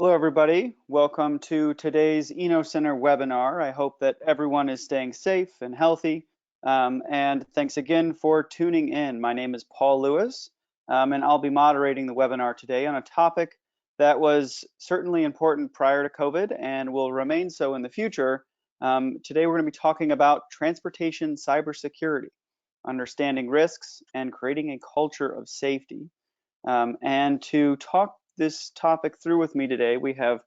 Hello, everybody. Welcome to today's Center webinar. I hope that everyone is staying safe and healthy. And thanks again for tuning in. My name is Paul Lewis, and I'll be moderating the webinar today on a topic that was certainly important prior to COVID and will remain so in the future. Today, we're going to be talking about transportation cybersecurity, understanding risks, and creating a culture of safety. And to talk this topic through with me today, we have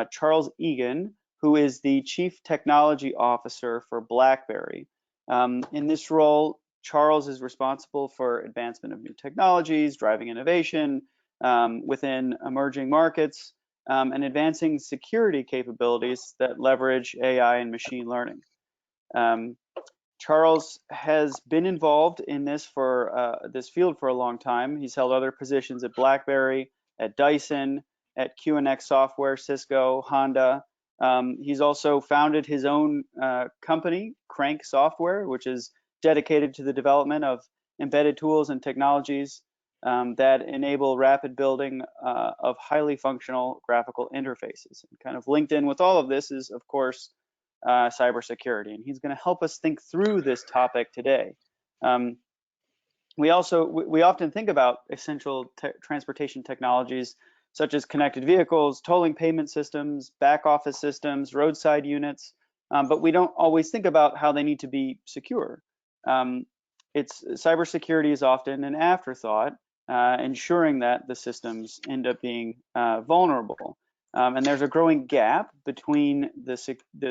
Charles Eagan, who is the Chief Technology Officer for BlackBerry. In this role, Charles is responsible for advancement of new technologies, driving innovation within emerging markets, and advancing security capabilities that leverage AI and machine learning. Charles has been involved in this field for a long time. He's held other positions at BlackBerry, at Dyson, at QNX Software, Cisco, Honda. He's also founded his own company, Crank Software, which is dedicated to the development of embedded tools and technologies that enable rapid building of highly functional graphical interfaces. And kind of linked in with all of this is, of course, cybersecurity, and he's going to help us think through this topic today. We often think about essential transportation technologies such as connected vehicles, tolling payment systems, back office systems, roadside units, but we don't always think about how they need to be secure. Cybersecurity is often an afterthought, ensuring that the systems end up being vulnerable. And there's a growing gap between the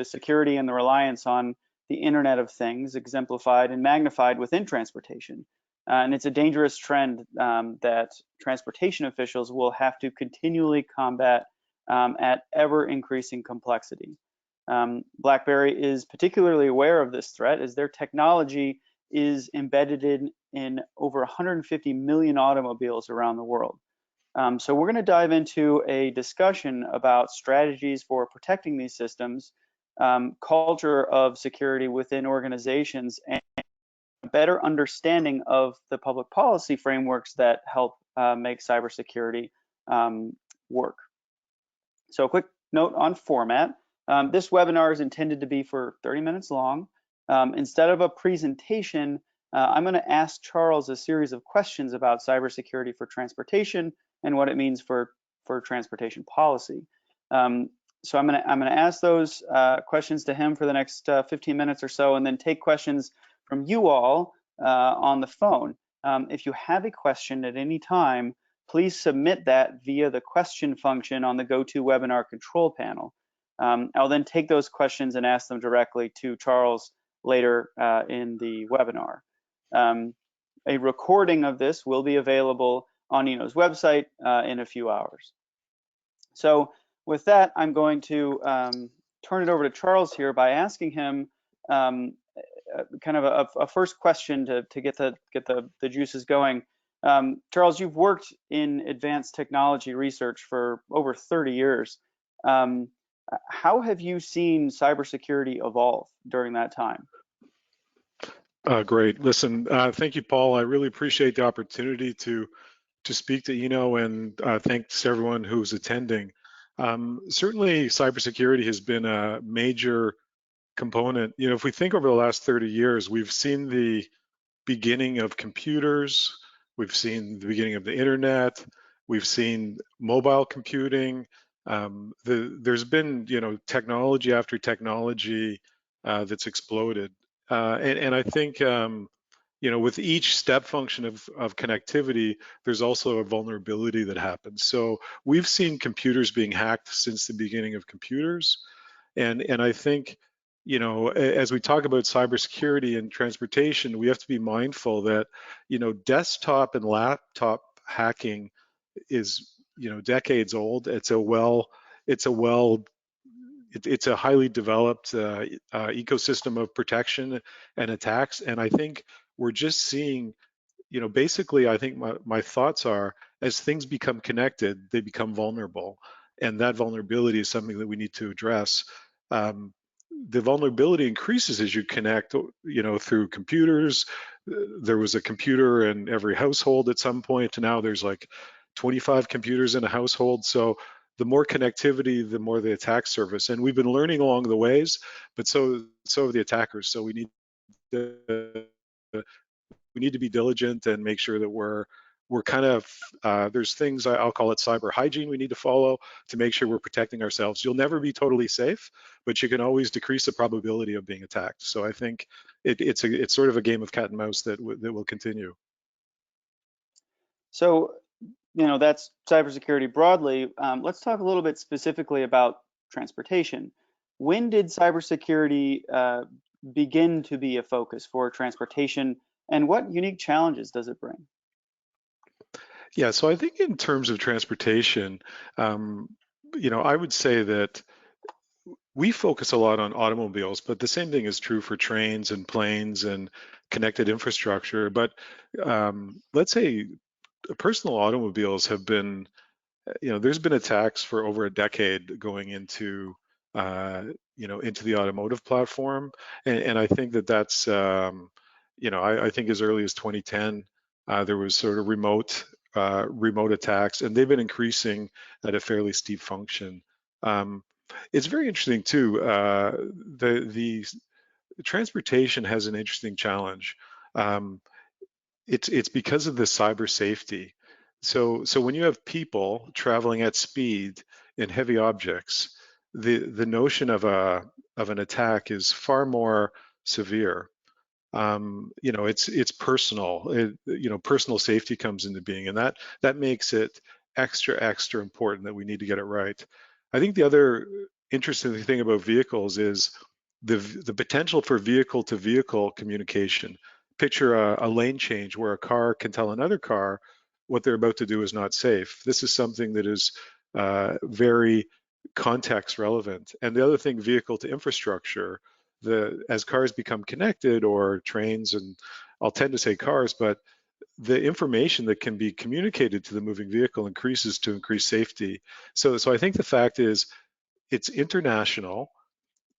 security and the reliance on the Internet of Things, exemplified and magnified within transportation. And it's a dangerous trend that transportation officials will have to continually combat at ever-increasing complexity. BlackBerry is particularly aware of this threat as their technology is embedded in over 150 million automobiles around the world. So we're going to dive into a discussion about strategies for protecting these systems, culture of security within organizations, and a better understanding of the public policy frameworks that help make cybersecurity work. So a quick note on format. This webinar is intended to be for 30 minutes long. Instead of a presentation, I'm going to ask Charles a series of questions about cybersecurity for transportation and what it means for transportation policy. So I'm going to ask those questions to him for the next 15 minutes or so, and then take questions from you all on the phone. If you have a question at any time, please submit that via the question function on the GoToWebinar control panel. I'll then take those questions and ask them directly to Charles later in the webinar. A recording of this will be available on Eno's website in a few hours. So with that, I'm going to turn it over to Charles here by asking him kind of a first question to get the juices going. Charles, you've worked in advanced technology research for over 30 years. How have you seen cybersecurity evolve during that time? Great. Listen, thank you, Paul. I really appreciate the opportunity to speak to Eno, and thanks to everyone who's attending. Certainly, cybersecurity has been a major component. You know, if we think over the last 30 years, we've seen the beginning of computers, we've seen the beginning of the internet, we've seen mobile computing. There's been, you know, technology after technology that's exploded. And I think, you know, with each step function of connectivity, there's also a vulnerability that happens. So we've seen computers being hacked since the beginning of computers. And I think, you know, as we talk about cybersecurity and transportation, we have to be mindful that, you know, desktop and laptop hacking is, you know, decades old. It's a highly developed ecosystem of protection and attacks. And I think we're just seeing, you know, basically, I think my thoughts are, as things become connected, they become vulnerable. And that vulnerability is something that we need to address. The vulnerability increases as you connect, you know, through computers. There was a computer in every household at some point, and now there's like 25 computers in a household. So the more connectivity, the more the attack surface. And we've been learning along the ways, but so have the attackers. So to, we need to be diligent and make sure that we're kind of there's things I'll call it cyber hygiene we need to follow to make sure we're protecting ourselves. You'll never be totally safe, but you can always decrease the probability of being attacked. So I think it's sort of a game of cat and mouse that will continue. So, that's cybersecurity broadly. Let's talk a little bit specifically about transportation. When did cybersecurity begin to be a focus for transportation, and what unique challenges does it bring? Yeah, so I think in terms of transportation, I would say that we focus a lot on automobiles, but the same thing is true for trains and planes and connected infrastructure. But let's say personal automobiles have been, there's been attacks for over a decade going uh, into the automotive platform, and I think that's, I think as early as 2010, there was sort of remote attacks, and they've been increasing at a fairly steep function. Um, it's very interesting too. The transportation has an interesting challenge. Um, it's because of the cyber safety. So when you have people traveling at speed in heavy objects, the notion of an attack is far more severe. It's personal. Personal safety comes into being, and that makes it extra important that we need to get it right. I think the other interesting thing about vehicles is the potential for vehicle to vehicle communication. Picture a lane change where a car can tell another car what they're about to do is not safe. This is something that is very context relevant. And the other thing, vehicle to infrastructure, as cars become connected, or trains, and I'll tend to say cars, but the information that can be communicated to the moving vehicle increases to increase safety. So I think the fact is it's international,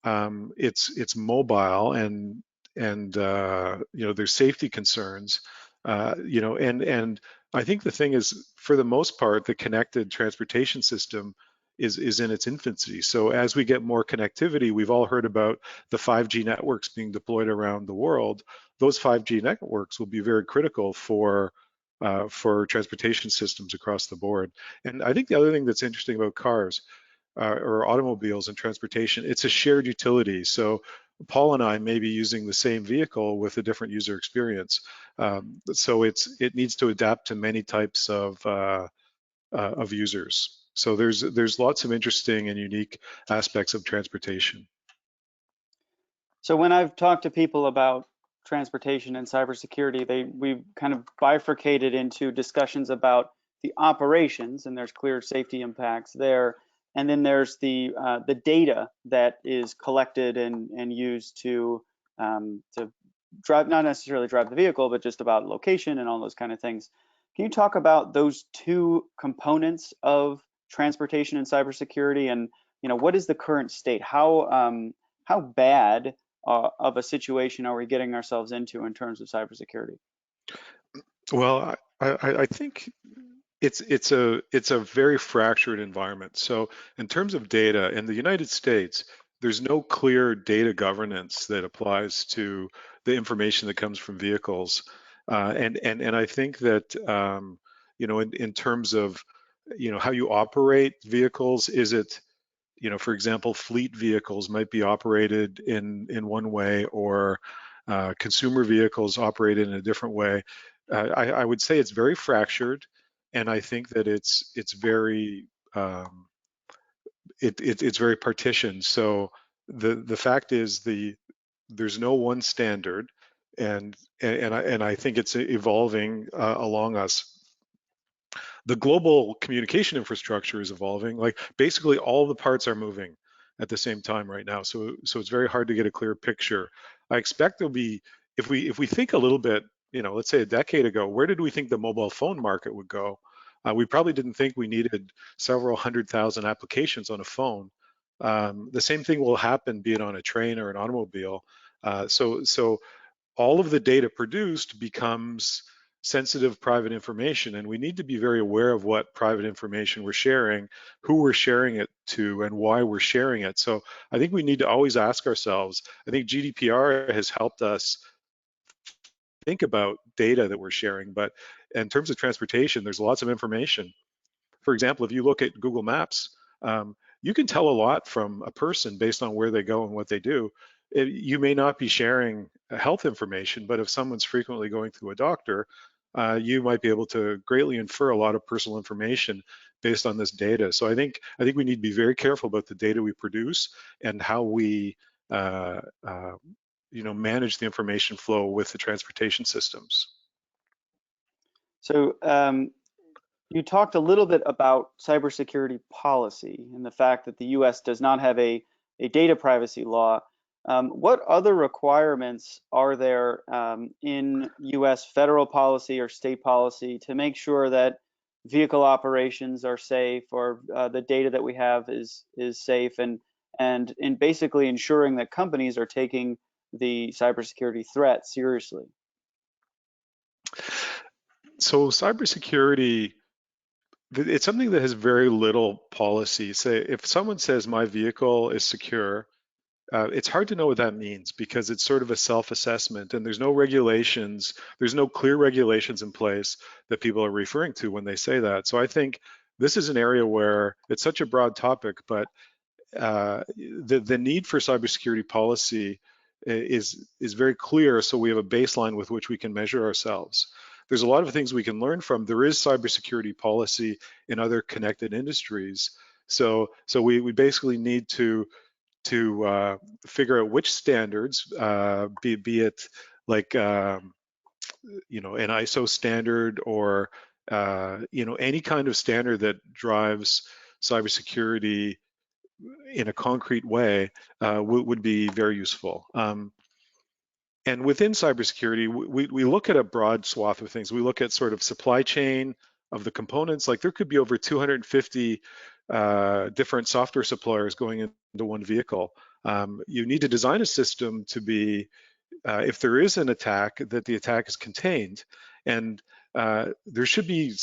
it's mobile, and there's safety concerns, and I think the thing is, for the most part, the connected transportation system is in its infancy. So as we get more connectivity, we've all heard about the 5G networks being deployed around the world. Those 5G networks will be very critical for transportation systems across the board. And I think the other thing that's interesting about cars, or automobiles and transportation, it's a shared utility. So Paul and I may be using the same vehicle with a different user experience. So it needs to adapt to many types of users. So there's lots of interesting and unique aspects of transportation. So when I've talked to people about transportation and cybersecurity, we've kind of bifurcated into discussions about the operations, and there's clear safety impacts there. And then there's the data that is collected and used to drive, not necessarily drive the vehicle, but just about location and all those kind of things. Can you talk about those two components of transportation and cybersecurity, and what is the current state? How bad of a situation are we getting ourselves into in terms of cybersecurity? Well, I think it's a very fractured environment. So in terms of data in the United States, there's no clear data governance that applies to the information that comes from vehicles. And I think that in terms of how you operate vehicles, is it, for example, fleet vehicles might be operated in one way, or consumer vehicles operated in a different way. I would say it's very fractured, and I think that it's very it's very partitioned. So the fact is there's no one standard, and I think it's evolving along us. The global communication infrastructure is evolving. Like basically all the parts are moving at the same time right now. So it's very hard to get a clear picture. I expect there'll be, if we think a little bit, let's say a decade ago, where did we think the mobile phone market would go? We probably didn't think we needed several 100,000 applications on a phone. The same thing will happen, be it on a train or an automobile. So all of the data produced becomes sensitive private information, and we need to be very aware of what private information we're sharing, who we're sharing it to, and why we're sharing it. So I think we need to always ask ourselves, I think GDPR has helped us think about data that we're sharing, but in terms of transportation, there's lots of information. For example, if you look at Google Maps, you can tell a lot from a person based on where they go and what they do. You may not be sharing health information, but if someone's frequently going to a doctor, you might be able to greatly infer a lot of personal information based on this data. So I think we need to be very careful about the data we produce and how we uh, uh, manage the information flow with the transportation systems. So you talked a little bit about cybersecurity policy and the fact that the US does not have a data privacy law. What other requirements are there in US federal policy or state policy to make sure that vehicle operations are safe, or the data that we have is safe, and in basically ensuring that companies are taking the cybersecurity threat seriously? So cybersecurity, it's something that has very little policy. Say, if someone says my vehicle is secure, it's hard to know what that means because it's sort of a self-assessment and there's no regulations, there's no clear regulations in place that people are referring to when they say that. So I think this is an area where it's such a broad topic, but the need for cybersecurity policy is very clear, so we have a baseline with which we can measure ourselves. There's a lot of things we can learn from. There is cybersecurity policy in other connected industries. So we basically need to figure out which standards, be it like an ISO standard or any kind of standard that drives cybersecurity in a concrete way, would be very useful. And within cybersecurity, we look at a broad swath of things. We look at sort of supply chain of the components. Like there could be over 250 different software suppliers going into one vehicle. You need to design a system to be, if there is an attack, that the attack is contained. And there should be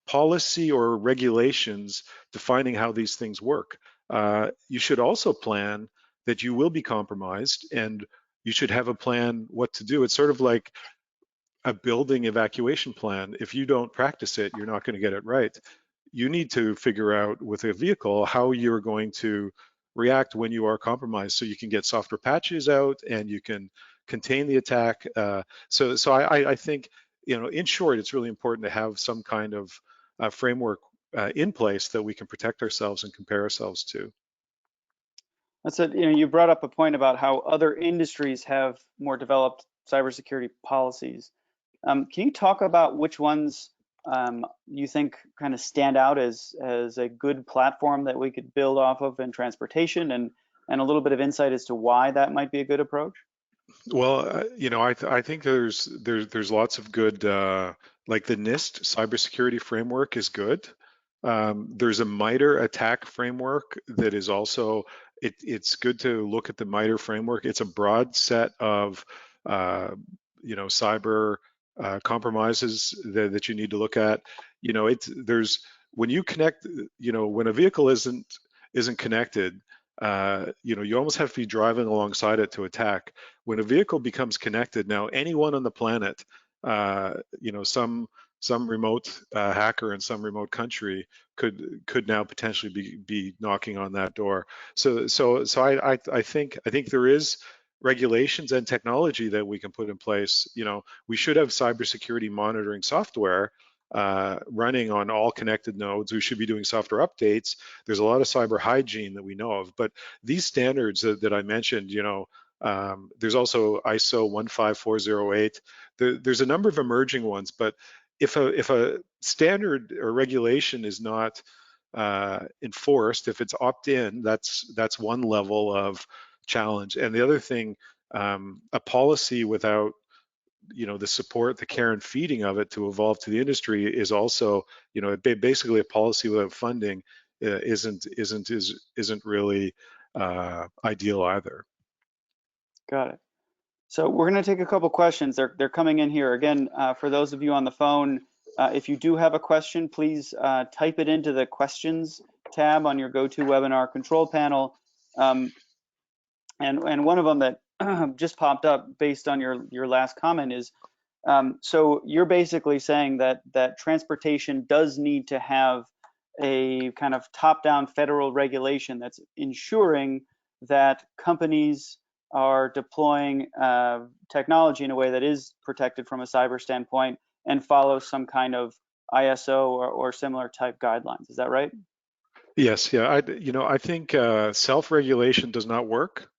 policy or regulations defining how these things work. You should also plan that you will be compromised, and you should have a plan what to do. It's sort of like a building evacuation plan. If you don't practice it, you're not going to get it right. You need to figure out with a vehicle how you're going to react when you are compromised, so you can get software patches out and you can contain the attack. So I think, in short, it's really important to have some kind of framework in place that we can protect ourselves and compare ourselves to. That's it. You brought up a point about how other industries have more developed cybersecurity policies. Can you talk about which ones you think kind of stand out as a good platform that we could build off of in transportation, and a little bit of insight as to why that might be a good approach? Well, I think there's lots of good, like the NIST cybersecurity framework is good. There's a MITRE attack framework that is also, it's good to look at the MITRE framework. It's a broad set of cyber compromises that you need to look at. There's, when you connect, when a vehicle isn't connected, you almost have to be driving alongside it to attack. When a vehicle becomes connected, now anyone on the planet, some remote hacker in some remote country could now potentially be knocking on that door. So I think there is regulations and technology that we can put in place. We should have cybersecurity monitoring software running on all connected nodes. We should be doing software updates. There's a lot of cyber hygiene that we know of, but these standards that I mentioned, there's also ISO 15408. There's a number of emerging ones, but if a standard or regulation is not enforced, if it's opt-in, that's one level of challenge. And the other thing, a policy without the support, the care and feeding of it to evolve to the industry is also, basically a policy without funding isn't really ideal either. Got it. So we're going to take a couple questions. They're coming in here. Again, for those of you on the phone, if you do have a question, please type it into the questions tab on your GoToWebinar control panel. And one of them that just popped up based on your last comment is, so you're basically saying that transportation does need to have a kind of top-down federal regulation that's ensuring that companies are deploying technology in a way that is protected from a cyber standpoint and follows some kind of ISO or similar type guidelines. Is that right? Yes, yeah. I think self-regulation does not work.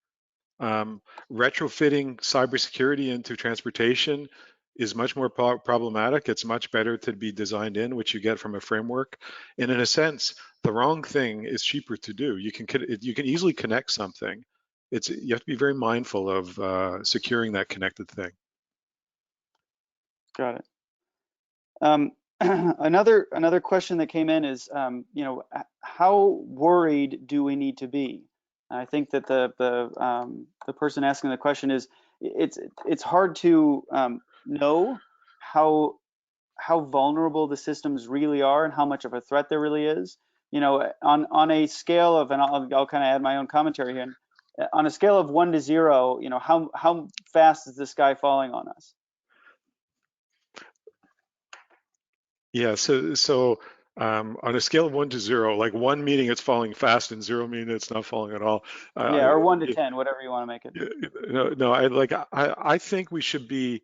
Retrofitting cybersecurity into transportation is much more problematic. It's much better to be designed in, which you get from a framework. And in a sense, the wrong thing is cheaper to do. You can easily connect something. You have to be very mindful of securing that connected thing. Got it. Another question that came in is, how worried do we need to be? I think that the person asking the question is, it's hard to know how vulnerable the systems really are and how much of a threat there really is. On a scale of, and I'll kind of add my own commentary here. On a scale of 1 to 0, how fast is the sky falling on us? Yeah, so on a scale of 1 to 0, like 1 meaning it's falling fast and 0 meaning it's not falling at all. Yeah, or 1 to 10, whatever you want to make it. No, I think we should be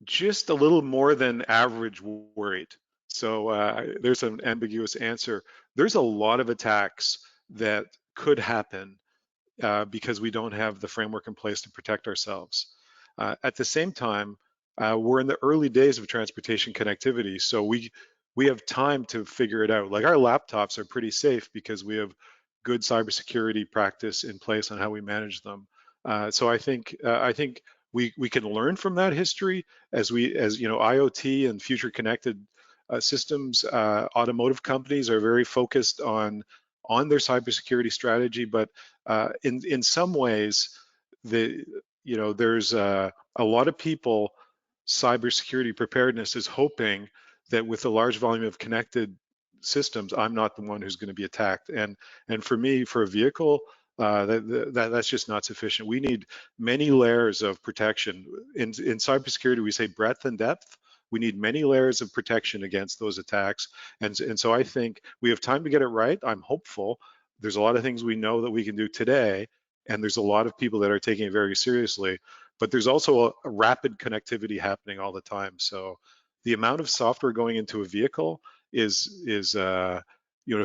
just a little more than average worried. So there's an ambiguous answer. There's a lot of attacks that could happen because we don't have the framework in place to protect ourselves. At the same time, we're in the early days of transportation connectivity, so we have time to figure it out. Like our laptops are pretty safe because we have good cybersecurity practice in place on how we manage them. So I think we can learn from that history as IoT and future connected systems. Automotive companies are very focused on their cybersecurity strategy, but in some ways, there's a lot of people. Cybersecurity preparedness is hoping that with a large volume of connected systems, I'm not the one who's going to be attacked. And for me, for a vehicle, that's just not sufficient. We need many layers of protection. In cybersecurity, we say breadth and depth. We need many layers of protection against those attacks. And so I think we have time to get it right. I'm hopeful. There's a lot of things we know that we can do today, and there's a lot of people that are taking it very seriously. But there's also a rapid connectivity happening all the time. So the amount of software going into a vehicle is a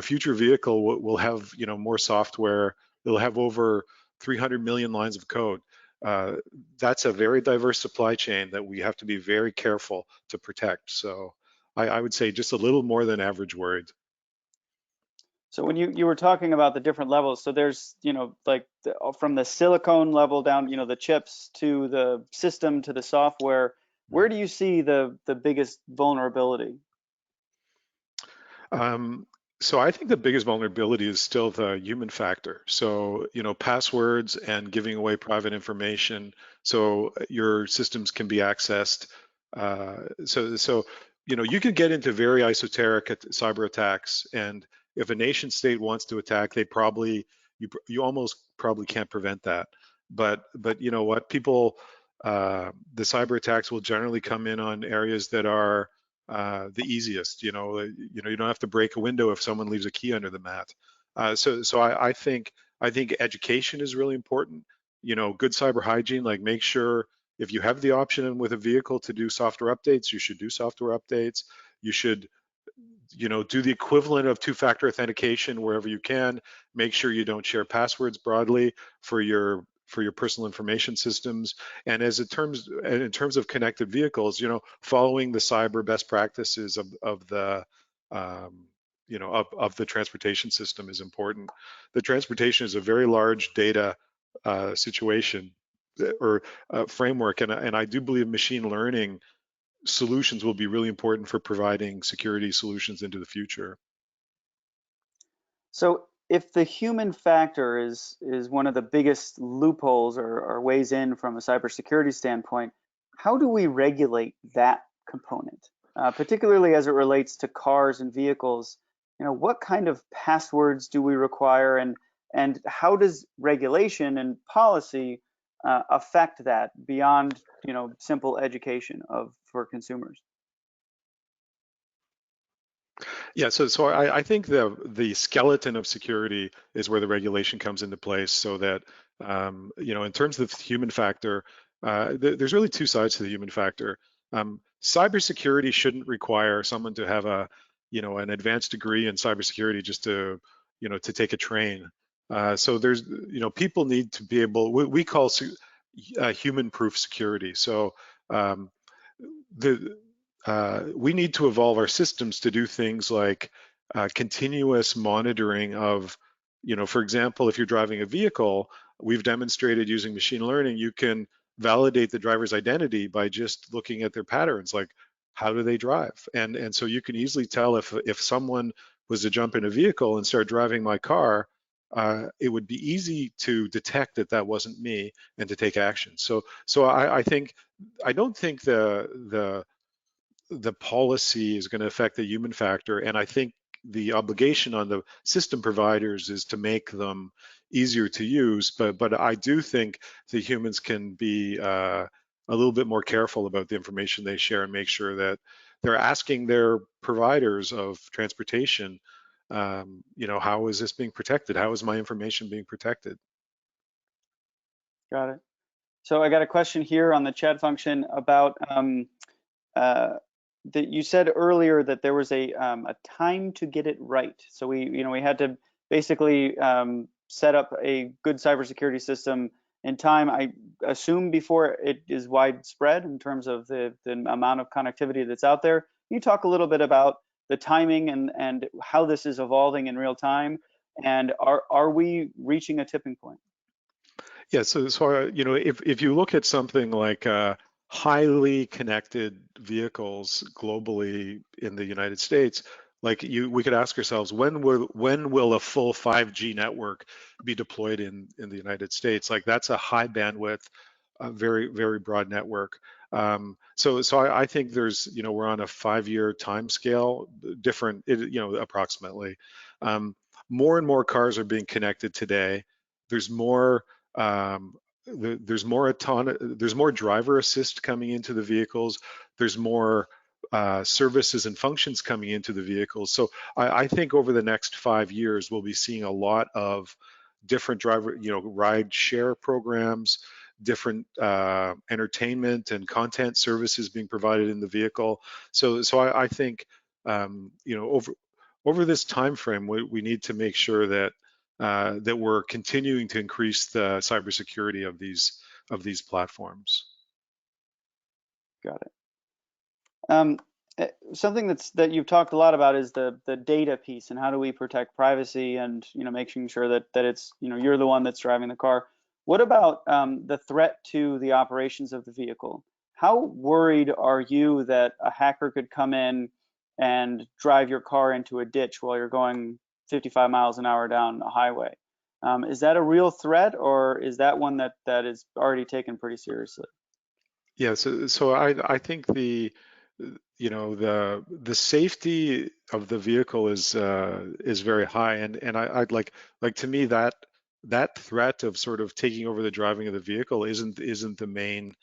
future vehicle will have more software. It'll have over 300 million lines of code. That's a very diverse supply chain that we have to be very careful to protect. So I would say just a little more than average worried. So when you were talking about the different levels, so there's, like from the silicone level down, the chips to the system to the software, where do you see the biggest vulnerability? So I think the biggest vulnerability is still the human factor. So, passwords and giving away private information so your systems can be accessed. So you can get into very esoteric cyber attacks, and if a nation state wants to attack, you almost probably can't prevent that. But you know what, the cyber attacks will generally come in on areas that are the easiest. You don't have to break a window if someone leaves a key under the mat. So I think education is really important. Good cyber hygiene, like make sure if you have the option with a vehicle to do software updates, you should do software updates. You should do the equivalent of two-factor authentication wherever you can. Make sure you don't share passwords broadly for your personal information systems. And in terms of connected vehicles, following the cyber best practices of the of the transportation system is important. The transportation is a very large data situation or framework, and I do believe machine learning solutions will be really important for providing security solutions into the future. So if the human factor is one of the biggest loopholes or ways in from a cybersecurity standpoint, how do we regulate that component, particularly as it relates to cars and vehicles? What kind of passwords do we require, and how does regulation and policy affect that beyond simple education for consumers? Yeah, so I think the skeleton of security is where the regulation comes into place, so that in terms of the human factor, there's really two sides to the human factor. Cybersecurity shouldn't require someone to have an advanced degree in cybersecurity just to take a train. So there's people need to be able, we call human-proof security. So um, the we need to evolve our systems to do things like continuous monitoring of, for example, if you're driving a vehicle, we've demonstrated using machine learning, you can validate the driver's identity by just looking at their patterns, like how do they drive? And so you can easily tell if someone was to jump in a vehicle and start driving my car, it would be easy to detect that that wasn't me and to take action. So I don't think the policy is going to affect the human factor, and I think the obligation on the system providers is to make them easier to use. But I do think the humans can be a little bit more careful about the information they share and make sure that they're asking their providers of transportation, how is this being protected? How is my information being protected? Got it. So I got a question here on the chat function about uh, that you said earlier that there was a time to get it right. So we had to basically set up a good cybersecurity system in time, I assume, before it is widespread in terms of the amount of connectivity that's out there. Can you talk a little bit about the timing and how this is evolving in real time? And are we reaching a tipping point? Yeah, so if you look at something like highly connected vehicles globally in the United States, we could ask ourselves, when will a full 5G network be deployed in the United States? Like that's a high bandwidth, very very broad network. So I think we're on a 5-year time scale, approximately. Um, More and more cars are being connected today. There's more um, there's more driver assist coming into the vehicles. There's more services and functions coming into the vehicles. So I think over the next 5 years, we'll be seeing a lot of different ride share programs, different entertainment and content services being provided in the vehicle. So I think over this time frame, we need to make sure that we're continuing to increase the cybersecurity of these platforms. Got it. Something that you've talked a lot about is the data piece, and how do we protect privacy, and making sure that it's you're the one that's driving the car. What about the threat to the operations of the vehicle? How worried are you that a hacker could come in and drive your car into a ditch while you're going 55 miles an hour down a highway? Is that a real threat, or is that one that is already taken pretty seriously? Yeah, so I think the safety of the vehicle is very high, and I'd like to me that threat of sort of taking over the driving of the vehicle isn't the main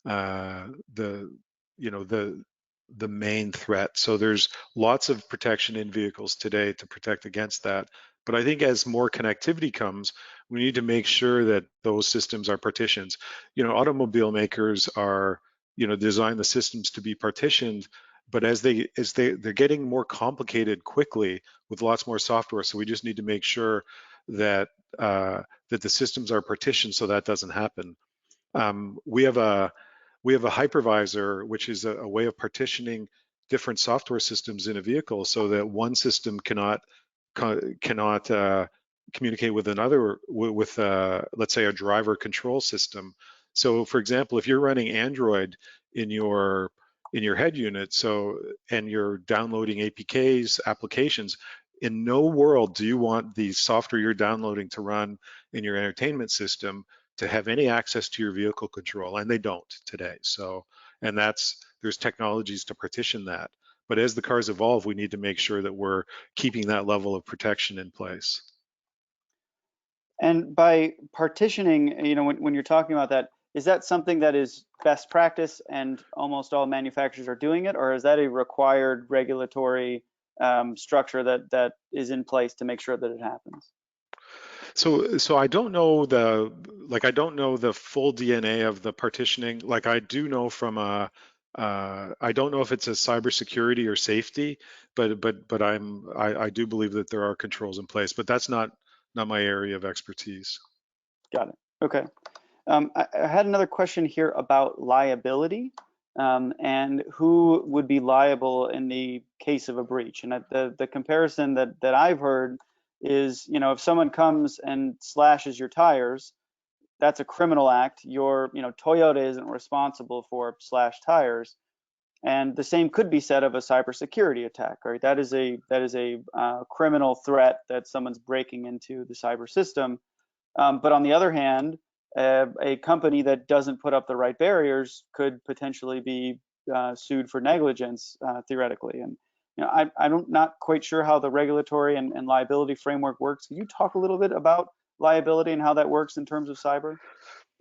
the you know the main threat. So there's lots of protection in vehicles today to protect against that. But I think as more connectivity comes, we need to make sure that those systems are partitioned. Automobile makers are, design the systems to be partitioned, but they're getting more complicated quickly with lots more software. So we just need to make sure that that the systems are partitioned so that doesn't happen. We have a hypervisor, which is a way of partitioning different software systems in a vehicle so that one system cannot communicate with another with let's say a driver control system. So for example, if you're running Android in your head unit, and you're downloading APKs applications, in no world do you want the software you're downloading to run in your entertainment system to have any access to your vehicle control, and they don't today. So, and there's technologies to partition that. But as the cars evolve, we need to make sure that we're keeping that level of protection in place. And by partitioning, when you're talking about that, is that something that is best practice and almost all manufacturers are doing it, or is that a required regulatory structure that is in place to make sure that it happens? So I don't know I don't know the full DNA of the partitioning. Like I do know from I don't know if it's a cybersecurity or safety, but I do believe that there are controls in place, but that's not my area of expertise. Got it. Okay. I had another question here about liability and who would be liable in the case of a breach. And the comparison that I've heard is, if someone comes and slashes your tires, that's a criminal act. Toyota isn't responsible for slashed tires. And the same could be said of a cybersecurity attack, right? That is a criminal threat that someone's breaking into the cyber system. But on the other hand, a company that doesn't put up the right barriers could potentially be sued for negligence, theoretically. And I'm not quite sure how the regulatory and liability framework works. Can you talk a little bit about liability and how that works in terms of cyber?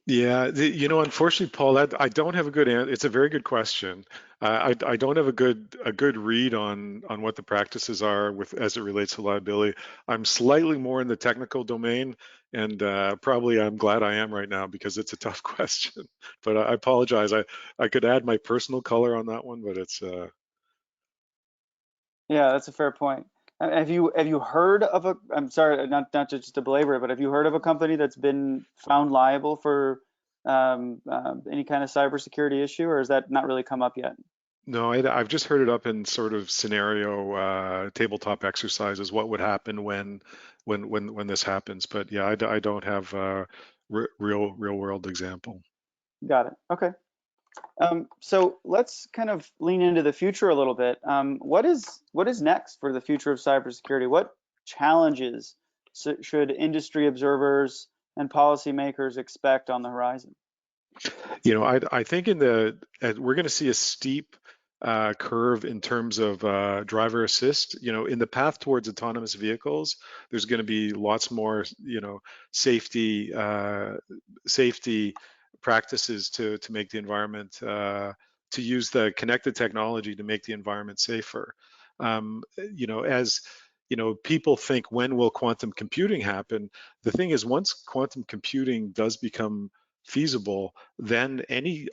Yeah, unfortunately, Paul, I don't have a good answer. It's a very good question. I don't have a good read on what the practices are with as it relates to liability. I'm slightly more in the technical domain, and probably I'm glad I am right now because it's a tough question. But I apologize. I could add my personal color on that one, but it's Yeah, that's a fair point. Have you heard of a? I'm sorry, not just to belabor it, but have you heard of a company that's been found liable for any kind of cybersecurity issue, or has that not really come up yet? no. I've just heard it up in sort of scenario tabletop exercises. What would happen when this happens? But yeah, I don't have a real world example. Got it. Okay. So let's kind of lean into the future a little bit. What is next for the future of cybersecurity? What challenges should industry observers and policymakers expect on the horizon? I think we're going to see a steep curve in terms of driver assist. In the path towards autonomous vehicles, there's going to be lots more, safety safety practices to make the environment to use the connected technology to make the environment safer. As people think, when will quantum computing happen? The thing is, once quantum computing does become feasible, then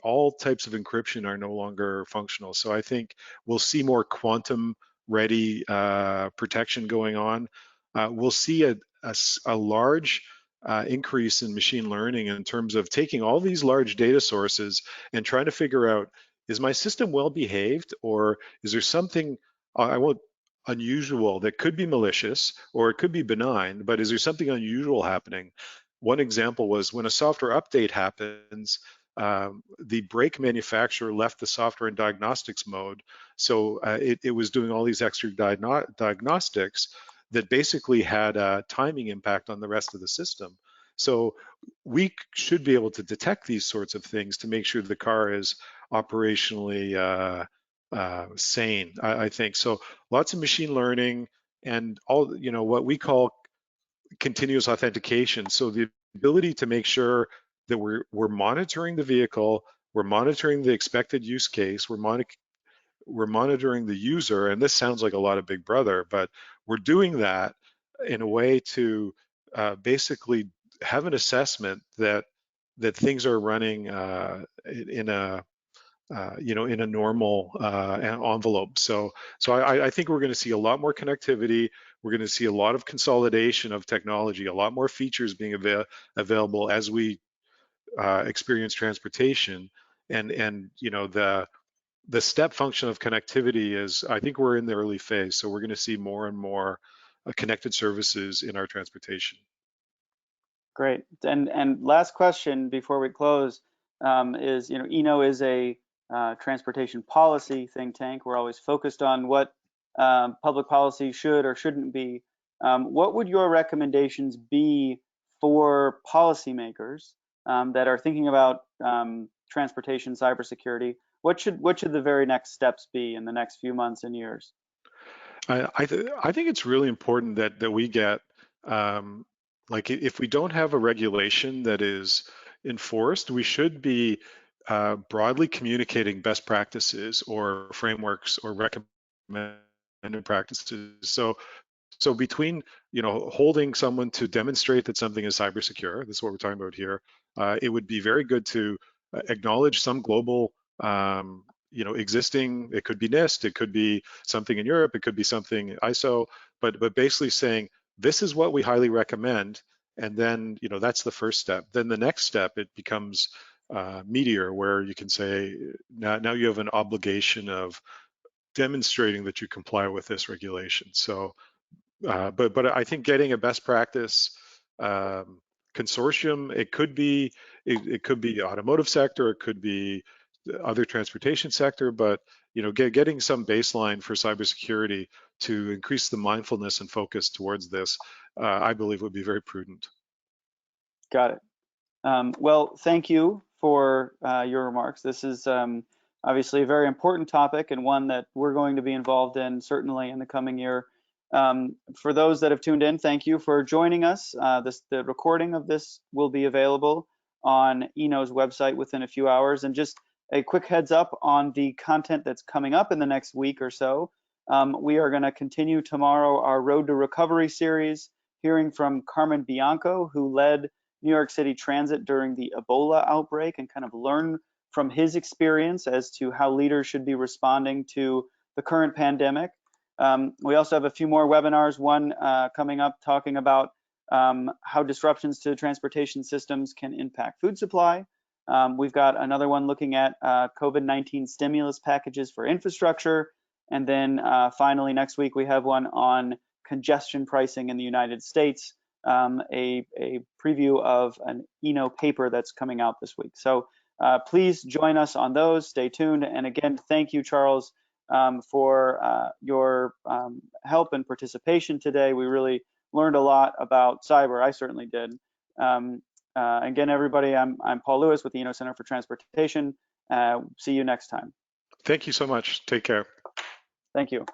all types of encryption are no longer functional. So I think we'll see more quantum ready protection going on. We'll see a large increase in machine learning in terms of taking all these large data sources and trying to figure out, is my system well behaved, or is there something I won't unusual that could be malicious or it could be benign, but is there something unusual happening? One example was when a software update happens, the brake manufacturer left the software in diagnostics mode. So it was doing all these extra diagnostics that basically had a timing impact on the rest of the system. So we should be able to detect these sorts of things to make sure the car is operationally sane, I think. So lots of machine learning and all, what we call continuous authentication. So the ability to make sure that we're monitoring the vehicle, we're monitoring the expected use case, we're monitoring the user, and this sounds like a lot of Big Brother, but we're doing that in a way to basically have an assessment that things are running in a in a normal envelope. So I think we're going to see a lot more connectivity. We're going to see a lot of consolidation of technology, a lot more features being available as we experience transportation. And the step function of connectivity is, I think we're in the early phase. So we're going to see more and more connected services in our transportation. Great. And last question before we close is, ENO is a transportation policy think tank. We're always focused on what public policy should or shouldn't be, what would your recommendations be for policymakers that are thinking about transportation cybersecurity? What should the very next steps be in the next few months and years? I think it's really important that we get like if we don't have a regulation that is enforced, we should be broadly communicating best practices or frameworks or recommended practices. So between holding someone to demonstrate that something is cyber secure, this is what we're talking about here, it would be very good to acknowledge some global existing, it could be NIST, it could be something in Europe, it could be something ISO, but basically saying this is what we highly recommend, and then that's the first step. Then the next step, it becomes meteor, where you can say now you have an obligation of demonstrating that you comply with this regulation. So but I think getting a best practice consortium, it could be automotive sector, it could be other transportation sector, but getting some baseline for cybersecurity to increase the mindfulness and focus towards this, I believe would be very prudent. Got it. Well, thank you for your remarks. This is obviously a very important topic and one that we're going to be involved in certainly in the coming year. For those that have tuned in, thank you for joining us. The recording of this will be available on Eno's website within a few hours. And just a quick heads up on the content that's coming up in the next week or so. We are going to continue tomorrow our Road to Recovery series, hearing from Carmen Bianco, who led New York City Transit during the Ebola outbreak, and kind of learn from his experience as to how leaders should be responding to the current pandemic. We also have a few more webinars, one coming up talking about how disruptions to transportation systems can impact food supply. We've got another one looking at COVID-19 stimulus packages for infrastructure. And then finally, next week, we have one on congestion pricing in the United States, a preview of an Eno paper that's coming out this week. So please join us on those. Stay tuned. And again, thank you, Charles, for your help and participation today. We really learned a lot about cyber. I certainly did. Again, everybody, I'm Paul Lewis with the Eno Center for Transportation. See you next time. Thank you so much. Take care. Thank you.